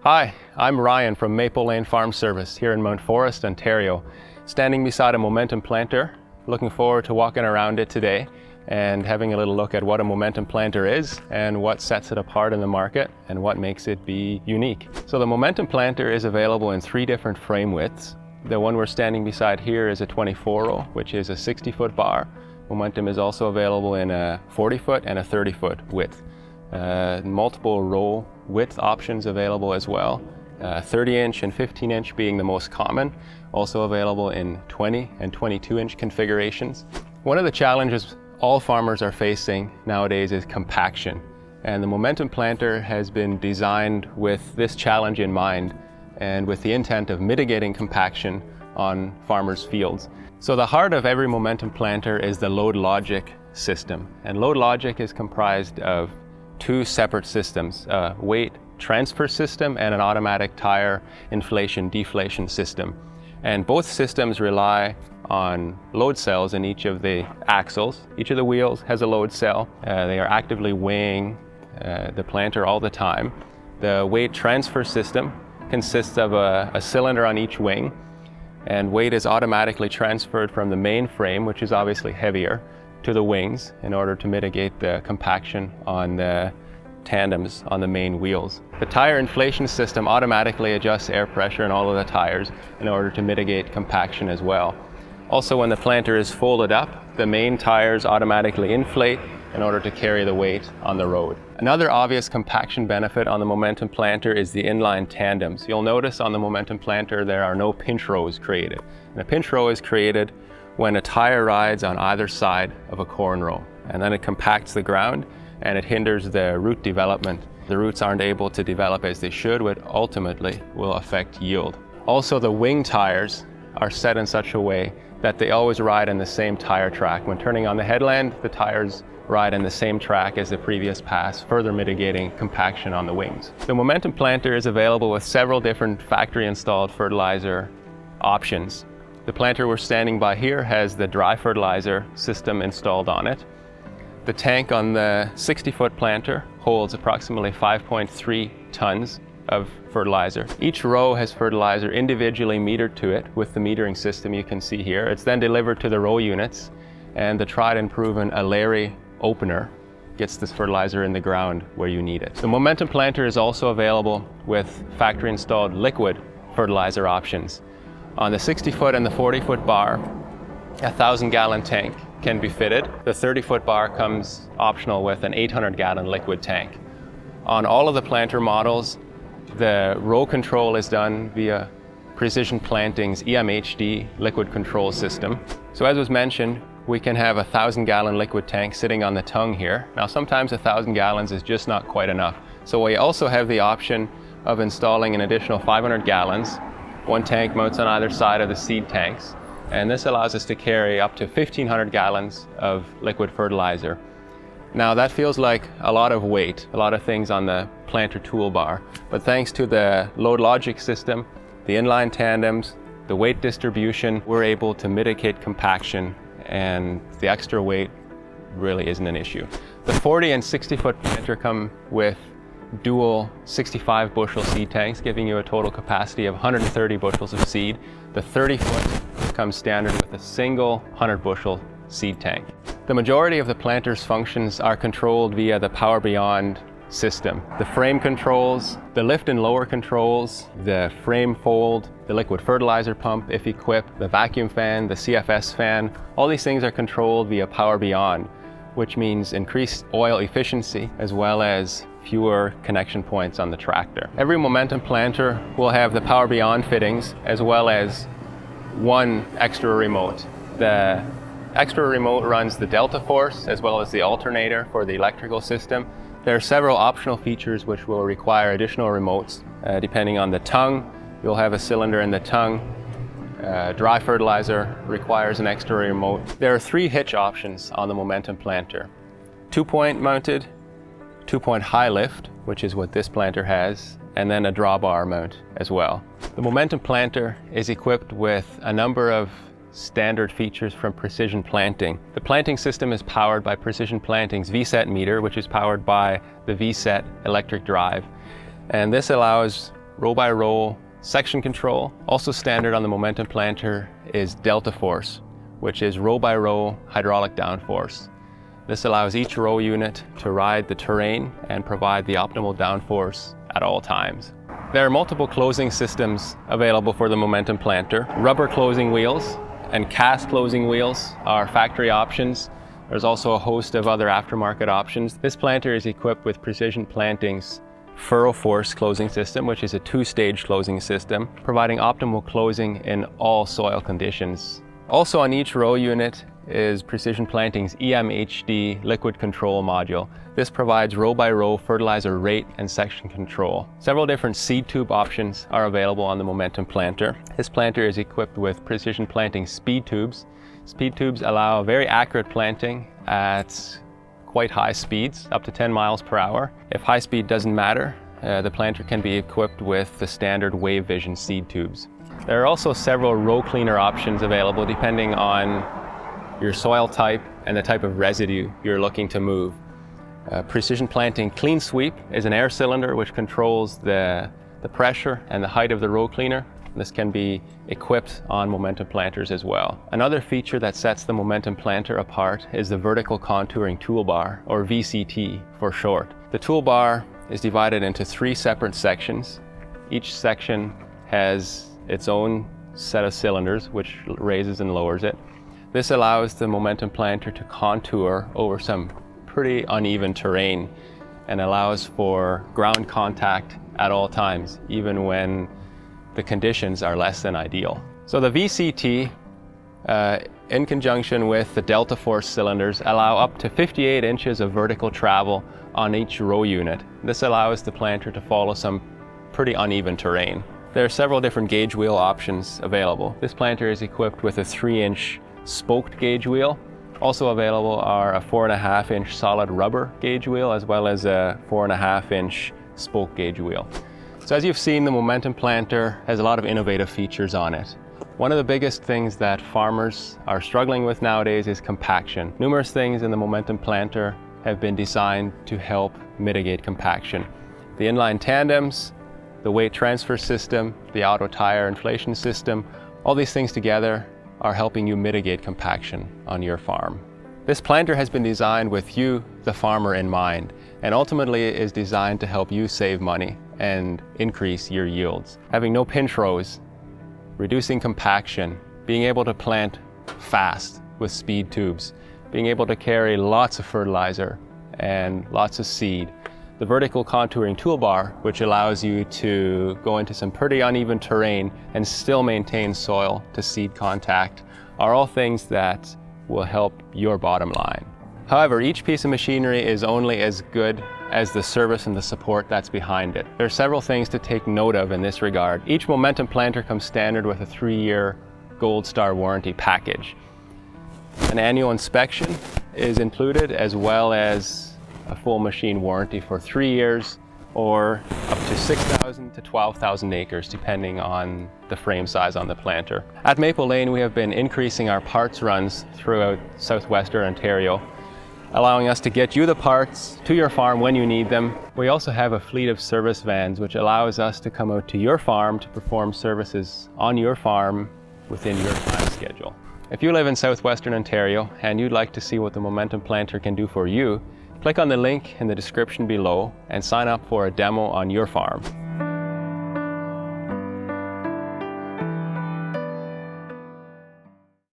Hi, I'm Ryan from Maple Lane Farm Service here in Mount Forest, Ontario, standing beside a Momentum Planter. Looking forward to walking around it today and having a little look at what a Momentum Planter is and what sets it apart in the market and what makes it be unique. So the Momentum Planter is available in 3 different frame widths. The one we're standing beside here is a 24-row, which is a 60-foot bar. Momentum is also available in a 40-foot and a 30-foot width. Multiple row width options available as well. 30-inch and 15-inch being the most common, also available in 20 and 22-inch configurations. One of the challenges all farmers are facing nowadays is compaction, and the Momentum Planter has been designed with this challenge in mind and with the intent of mitigating compaction on farmers' fields. So the heart of every Momentum Planter is the load logic system, and load logic is comprised of 2 separate systems, a weight transfer system and an automatic tire inflation deflation system. And both systems rely on load cells in each of the axles. Each of the wheels has a load cell. They are actively weighing the planter all the time. The weight transfer system consists of a cylinder on each wing, and weight is automatically transferred from the main frame, which is obviously heavier, to the wings in order to mitigate the compaction on the tandems on the main wheels. The tire inflation system automatically adjusts air pressure in all of the tires in order to mitigate compaction as well. Also, when the planter is folded up, the main tires automatically inflate in order to carry the weight on the road. Another obvious compaction benefit on the Momentum Planter is the inline tandems. You'll notice on the Momentum Planter there are no pinch rows created. And a pinch row is created when a tire rides on either side of a corn row, and then it compacts the ground and it hinders the root development. The roots aren't able to develop as they should, which ultimately will affect yield. Also, the wing tires are set in such a way that they always ride in the same tire track. When turning on the headland, the tires ride in the same track as the previous pass, further mitigating compaction on the wings. The Momentum Planter is available with several different factory installed fertilizer options. The planter we're standing by here has the dry fertilizer system installed on it. The tank on the 60-foot planter holds approximately 5.3 tons of fertilizer. Each row has fertilizer individually metered to it with the metering system you can see here. It's then delivered to the row units, and the tried and proven Alleri opener gets this fertilizer in the ground where you need it. The Momentum Planter is also available with factory installed liquid fertilizer options. On the 60-foot and the 40-foot bar, a 1,000-gallon tank can be fitted. The 30-foot bar comes optional with an 800-gallon liquid tank. On all of the planter models, the row control is done via Precision Planting's EMHD liquid control system. So as was mentioned, we can have a 1,000-gallon liquid tank sitting on the tongue here. Now sometimes 1,000 gallons is just not quite enough. So we also have the option of installing an additional 500 gallons. One tank mounts on either side of the seed tanks, and this allows us to carry up to 1,500 gallons of liquid fertilizer. Now that feels like a lot of weight, a lot of things on the planter toolbar, but thanks to the load logic system, the inline tandems, the weight distribution, we're able to mitigate compaction, and the extra weight really isn't an issue. The 40 and 60-foot planter come with dual 65 bushel seed tanks, giving you a total capacity of 130 bushels of seed. The 30-foot comes standard with a single 100 bushel seed tank. The majority of the planter's functions are controlled via the Power Beyond system. The frame controls, the lift and lower controls, the frame fold, the liquid fertilizer pump if equipped, the vacuum fan, the CFS fan, all these things are controlled via Power Beyond, which means increased oil efficiency as well as fewer connection points on the tractor. Every Momentum Planter will have the Power Beyond fittings as well as one extra remote. The extra remote runs the Delta Force as well as the alternator for the electrical system. There are several optional features which will require additional remotes. Depending on the tongue, you'll have a cylinder in the tongue. Dry fertilizer requires an extra remote. There are 3 hitch options on the Momentum Planter. 2-point mounted, 2-point high lift, which is what this planter has, and then a drawbar mount as well. The Momentum Planter is equipped with a number of standard features from Precision Planting. The planting system is powered by Precision Planting's VSET meter, which is powered by the VSET electric drive. And this allows row-by-row section control. Also standard on the Momentum Planter is Delta Force, which is row-by-row hydraulic downforce. This allows each row unit to ride the terrain and provide the optimal downforce at all times. There are multiple closing systems available for the Momentum Planter. Rubber closing wheels and cast closing wheels are factory options. There's also a host of other aftermarket options. This planter is equipped with Precision Planting's Furrow Force closing system, which is a two-stage closing system, providing optimal closing in all soil conditions. Also on each row unit is Precision Planting's EMHD liquid control module. This provides row-by-row fertilizer rate and section control. Several different seed tube options are available on the Momentum Planter. This planter is equipped with Precision Planting speed tubes. Speed tubes allow very accurate planting at quite high speeds, up to 10 miles per hour. If high speed doesn't matter, the planter can be equipped with the standard Wave Vision seed tubes. There are also several row cleaner options available depending on your soil type and the type of residue you're looking to move. Precision Planting Clean Sweep is an air cylinder which controls the pressure and the height of the row cleaner. This can be equipped on Momentum Planters as well. Another feature that sets the Momentum Planter apart is the Vertical Contouring Toolbar, or VCT for short. The toolbar is divided into 3 separate sections. Each section has its own set of cylinders which raises and lowers it. This allows the Momentum Planter to contour over some pretty uneven terrain and allows for ground contact at all times, even when the conditions are less than ideal. So the VCT, in conjunction with the Delta Force cylinders, allow up to 58 inches of vertical travel on each row unit. This allows the planter to follow some pretty uneven terrain. There are several different gauge wheel options available. This planter is equipped with a 3-inch spoked gauge wheel. Also available are a 4.5-inch solid rubber gauge wheel as well as a 4.5-inch spoke gauge wheel. So as you've seen, the Momentum Planter has a lot of innovative features on it. One of the biggest things that farmers are struggling with nowadays is compaction. Numerous things in the Momentum Planter have been designed to help mitigate compaction. The inline tandems, the weight transfer system, the auto tire inflation system, all these things together are helping you mitigate compaction on your farm. This planter has been designed with you, the farmer, in mind, and ultimately is designed to help you save money and increase your yields. Having no pinch rows, reducing compaction, being able to plant fast with speed tubes, being able to carry lots of fertilizer and lots of seed, the vertical contouring toolbar, which allows you to go into some pretty uneven terrain and still maintain soil to seed contact, are all things that will help your bottom line. However, each piece of machinery is only as good as the service and the support that's behind it. There are several things to take note of in this regard. Each Momentum Planter comes standard with a 3-year Gold Star warranty package. An annual inspection is included, as well as a full machine warranty for 3 years, or up to 6,000 to 12,000 acres, depending on the frame size on the planter. At Maple Lane, we have been increasing our parts runs throughout southwestern Ontario, allowing us to get you the parts to your farm when you need them. We also have a fleet of service vans, which allows us to come out to your farm to perform services on your farm within your time schedule. If you live in southwestern Ontario and you'd like to see what the Momentum Planter can do for you, click on the link in the description below and sign up for a demo on your farm.